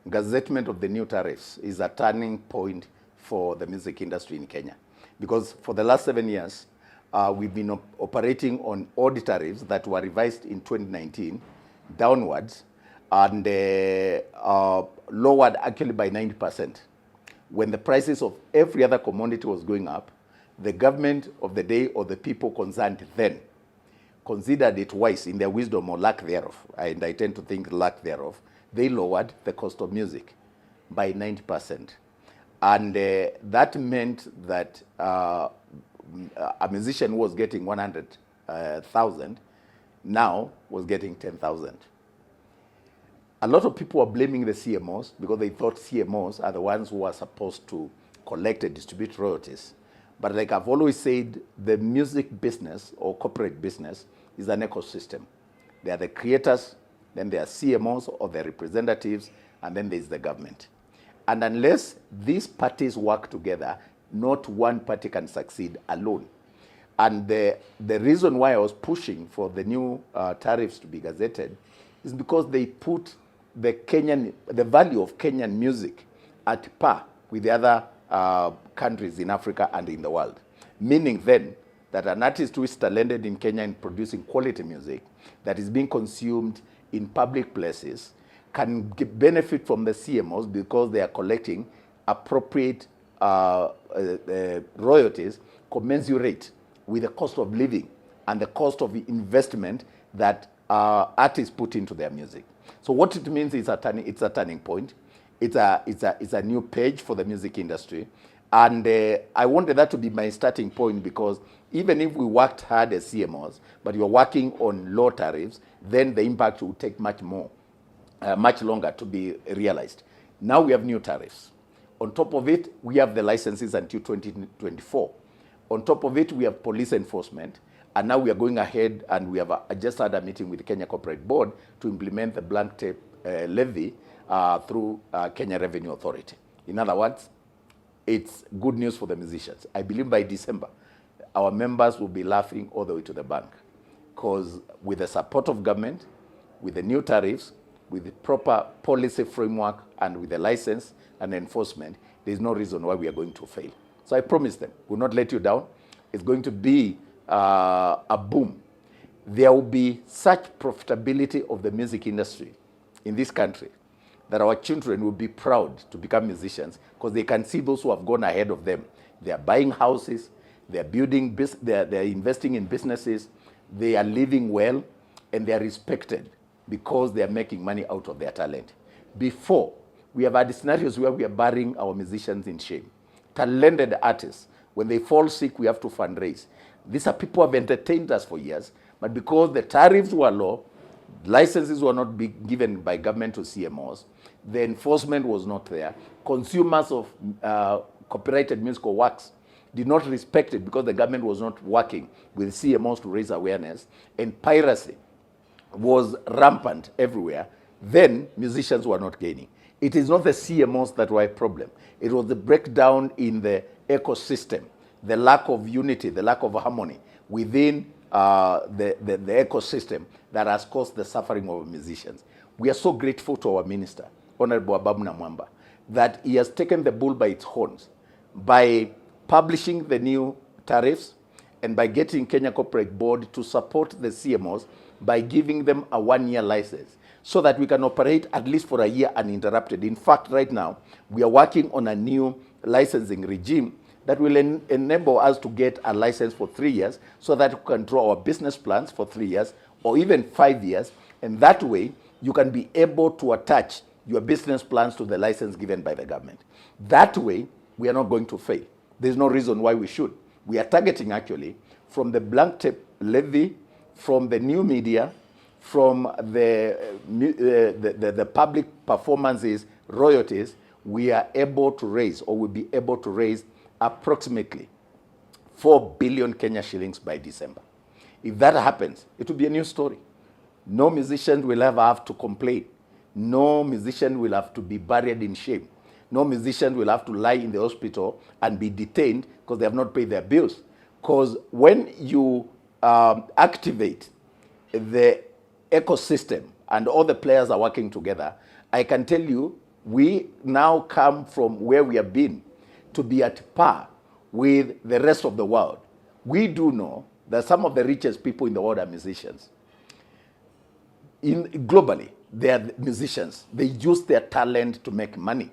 Gazzetment of the new tariffs is a turning point for the music industry in Kenya. Because for the last 7 years, we've been operating on odd tariffs that were revised in 2019 downwards and lowered actually by 90%. When the prices of every other commodity was going up, the government of the day or the people concerned then considered it wise in their wisdom or lack thereof, and I tend to think lack thereof, they lowered the cost of music by 90%. And that meant that a musician was getting 100,000 now was getting 10,000. A lot of people are blaming the CMOs because they thought CMOs are the ones who are supposed to collect and distribute royalties. But like I've always said, the music business or corporate business is an ecosystem. They are the creators, then there are CMOs or their representatives, and then there's the government. And unless these parties work together, not one party can succeed alone. And the reason why I was pushing for the new tariffs to be gazetted is because they put the value of Kenyan music at par with the other countries in Africa and in the world. Meaning then that an artist who is talented in Kenya in producing quality music that is being consumed in public places can benefit from the CMOs because they are collecting appropriate royalties commensurate with the cost of living and the cost of investment that artists put into their music. So what it means is it's a turning point. It's a new page for the music industry. And I wanted that to be my starting point because even if we worked hard as CMOs, but you're working on low tariffs, then the impact will take much longer to be realized. Now we have new tariffs. On top of it, we have the licenses until 2024. On top of it, we have police enforcement. And now we are going ahead and we have just had a meeting with the Kenya Corporate Board to implement the blank tape levy through Kenya Revenue Authority. In other words, it's good news for the musicians. I believe by December, our members will be laughing all the way to the bank. Because with the support of government, with the new tariffs, with the proper policy framework, and with the license and enforcement, there's no reason why we are going to fail. So I promise them, we'll not let you down. It's going to be a boom. There will be such profitability of the music industry in this country that our children will be proud to become musicians because they can see those who have gone ahead of them. They are buying houses, they are building, they are investing in businesses, they are living well, and they are respected because they are making money out of their talent. Before, we have had scenarios where we are burying our musicians in shame. Talented artists, when they fall sick, we have to fundraise. These are people who have entertained us for years, but because the tariffs were low, licenses were not given by government to CMOs, the enforcement was not there, consumers of copyrighted musical works did not respect it because the government was not working with CMOs to raise awareness, and piracy was rampant everywhere, then musicians were not gaining. It is not the CMOs that were a problem. It was the breakdown in the ecosystem, the lack of unity, the lack of harmony within the ecosystem that has caused the suffering of musicians. We are so grateful to our minister, Honorable Ababu Namwamba, that he has taken the bull by its horns by publishing the new tariffs and by getting Kenya Corporate Board to support the CMOs by giving them a 1-year license so that we can operate at least for a year uninterrupted. In fact, right now, we are working on a new licensing regime that will enable us to get a license for 3 years so that we can draw our business plans for 3 years or even 5 years. And that way, you can be able to attach your business plans to the license given by the government. That way, we are not going to fail. There's no reason why we should. We are targeting actually from the blank tape levy, from the new media, from the public performances, royalties, we are able to raise or will be able to raise approximately 4 billion Kenya shillings by December. If that happens, it will be a new story. No musician will ever have to complain. No musician will have to be buried in shame. No musician will have to lie in the hospital and be detained because they have not paid their bills. Because when you activate the ecosystem and all the players are working together, I can tell you we now come from where we have been to be at par with the rest of the world. We do know that some of the richest people in the world are musicians. Globally, they are musicians. They use their talent to make money.